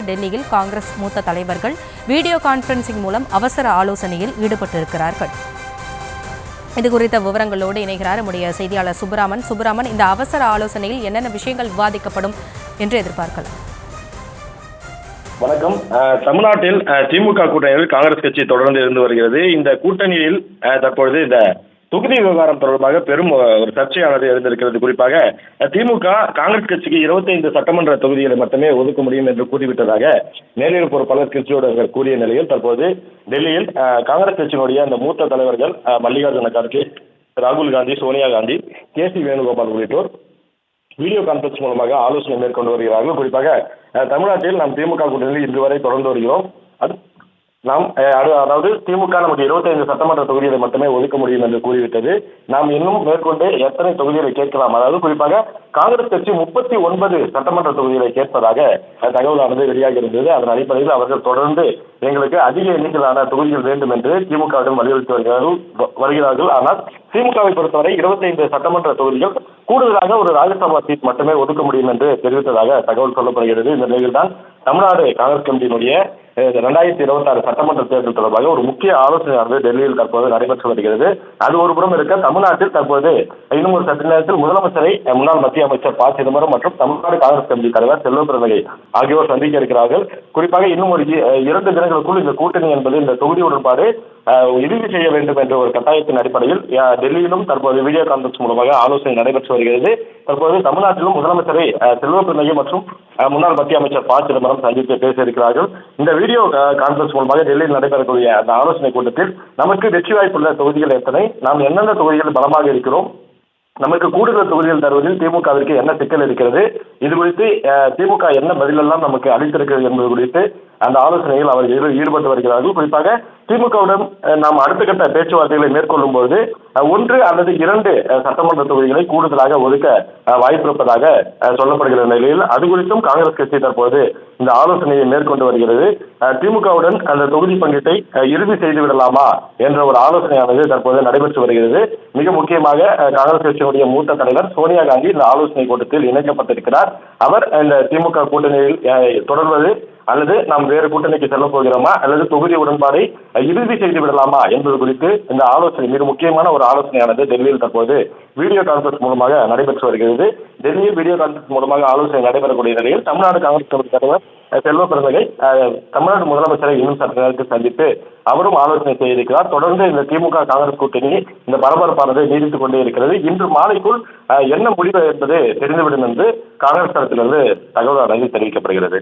டெல்லியில் காங்கிரஸ் மூத்த தலைவர்கள் வீடியோ கான்பரன்சிங் மூலம் அவசர ஆலோசனையில் ஈடுபட்டிருக்கிறார்கள். இதுகுறித்த விவரங்களோடு இணைகிறார் நம்முடைய செய்தியாளர் சுப்பிரமன். இந்த அவசர ஆலோசனையில் என்னென்ன விஷயங்கள் விவாதிக்கப்படும் என்று எதிர்பார்க்கலாம்? வணக்கம். தமிழ்நாட்டில் திமுக கூட்டணியில் காங்கிரஸ் கட்சி தொடர்ந்து இருந்து வருகிறது. இந்த கூட்டணியில் தற்பொழுது இந்த தொகுதி விவகாரம் தொடர்பாக பெரும் ஒரு சர்ச்சையானது எழுந்திருக்கிறது. குறிப்பாக திமுக காங்கிரஸ் கட்சிக்கு 25 சட்டமன்ற தொகுதிகளை மட்டுமே ஒதுக்க முடியும் என்று கூறிவிட்டதாக நேரில் பலர் கட்சியோடு கூறிய நிலையில் தற்போது டெல்லியில் காங்கிரஸ் கட்சியினுடைய அந்த மூத்த தலைவர்கள் மல்லிகார்ஜுன கார்கே, ராகுல் காந்தி, சோனியா காந்தி, கே.சி. வேணுகோபால் உள்ளிட்டோர் வீடியோ கான்பரன்ஸ் மூலமாக ஆலோசனை மேற்கொண்டு வருகிறார்கள். குறிப்பாக தமிழ்நாட்டில் நாம் திமுக கூட்டணியில் இன்று வரை தொடர்ந்து வருகிறோம். அதாவது திமுக நமக்கு 25 சட்டமன்ற தொகுதிகளை மட்டுமே ஒதுக்க முடியும் என்று கூறிவிட்டது. நாம் இன்னும் மேற்கொண்டு எத்தனை தொகுதிகளை கேட்கலாம், அதாவது குறிப்பாக காங்கிரஸ் கட்சி 39 சட்டமன்ற தொகுதிகளை கேட்பதாக தகவலானது வெளியாக இருந்தது. அதன் அடிப்படையில் அவர்கள் தொடர்ந்து எங்களுக்கு அதிக எண்ணிக்கையிலான தொகுதிகள் வேண்டும் என்று திமுகவிடம் வலியுறுத்தி வருகிறார்கள். ஆனால் திமுகவை பொறுத்தவரை 25 சட்டமன்ற தொகுதிகள் கூடுதலாக ஒரு ராஜ்யசபா சீட் மட்டுமே ஒதுக்க முடியும் என்று தெரிவித்ததாக தகவல் சொல்லப்படுகிறது. இந்த நிலையில்தான் தமிழ்நாடு காங்கிரஸ் கமிட்டியினுடைய 2026 சட்டமன்ற தேர்தல் தொடர்பாக ஒரு முக்கிய ஆலோசனையானது டெல்லியில் தற்போது நடைபெற்று வருகிறது. அது ஒரு புறம் இருக்க, தமிழ்நாட்டில் தற்போது இன்னும் ஒரு சற்று நேரத்தில் முதலமைச்சரை முன்னாள் மத்திய அமைச்சர் ப. சிதம்பரம் மற்றும் தமிழ்நாடு காங்கிரஸ் கமிட்டி தலைவர் செல்வபிரமணியை ஆகியோர் சந்திக்க இருக்கிறார்கள். குறிப்பாக இன்னும் ஒரு 2 தினங்களுக்குள் இந்த கூட்டணி என்பது இந்த தொகுதி உடன்பாடு இறுதி செய்ய வேண்டும் என்ற ஒரு கட்டாயத்தின் அடிப்படையில் டெல்லியிலும் தற்போது வீடியோ கான்பரன்ஸ் மூலமாக ஆலோசனை நடைபெற்று வருகிறது. தற்போது தமிழ்நாட்டிலும் முதலமைச்சரை செல்வபிரமணியை மற்றும் முன்னாள் மத்திய அமைச்சர் ப. சிதம்பரம் சந்தித்து பேச இருக்கிறார்கள். இந்த வீடியோ கான்பரன்ஸ் மூலமாக டெல்லியில் நடைபெறக்கூடிய அந்த ஆலோசனை கூட்டத்தில் நமக்கு வெற்றி வாய்ப்புள்ள தொகுதிகள் எத்தனை, நாம் எந்தெந்த தொகுதிகள் பலமாக இருக்கிறோம், நமக்கு கூடுதல் தொகுதிகள் தருவதில் திமுகவிற்கு என்ன சிக்கல் இருக்கிறது, இது குறித்து திமுக என்ன பதிலெல்லாம் நமக்கு அளித்திருக்கிறது என்பது குறித்து அந்த ஆலோசனையில் அவர்கள் ஈடுபட்டு வருகிறார்கள். குறிப்பாக திமுகவுடன் நாம் அடுத்த கட்ட பேச்சுவார்த்தைகளை மேற்கொள்ளும் போது 1 அல்லது 2 சட்டமன்ற தொகுதிகளை கூடுதலாக ஒதுக்க வாய்ப்பிருப்பதாக சொல்லப்படுகிற நிலையில் அது குறித்தும் காங்கிரஸ் கட்சி தற்போது இந்த ஆலோசனையை மேற்கொண்டு வருகிறது. திமுகவுடன் அந்த தொகுதி பங்கீட்டை இறுதி செய்து விடலாமா என்ற ஒரு ஆலோசனையானது தற்போது நடைபெற்று வருகிறது. மிக முக்கியமாக காங்கிரஸ் கட்சியினுடைய மூத்த தலைவர் சோனியா காந்தி இந்த ஆலோசனை கூட்டத்தில் இணைக்கப்பட்டிருக்கிறார். அவர் இந்த திமுக கூட்டணியில் தொடர்வது அல்லது நாம் வேறு கூட்டணிக்கு செல்ல போகிறோமா அல்லது தொகுதி உடன்பாடை இறுதி செய்து விடலாமா என்பது குறித்து இந்த ஆலோசனை மிக முக்கியமான ஒரு ஆலோசனையானது டெல்லியில் தற்போது வீடியோ கான்பரன்ஸ் மூலமாக நடைபெற்று வருகிறது. டெல்லியில் வீடியோ கான்பரன்ஸ் மூலமாக ஆலோசனை நடைபெறக்கூடிய நிலையில் தமிழ்நாடு காங்கிரஸ் கமிட்டி தலைவர் செல்வபிரமணியை தமிழ்நாடு முதலமைச்சரை இன்னும் சற்று நேரத்தில் சந்தித்து அவரும் ஆலோசனை செய்திருக்கிறார். தொடர்ந்து இந்த திமுக காங்கிரஸ் கூட்டணி இந்த பரபரப்பானது நீடித்துக் கொண்டே இருக்கிறது. இன்று மாலைக்குள் என்ன முடிவு என்பது தெரிந்துவிடும் என்று காங்கிரஸ் தரப்பிலிருந்து தகவல் தெரிவிக்கப்படுகிறது.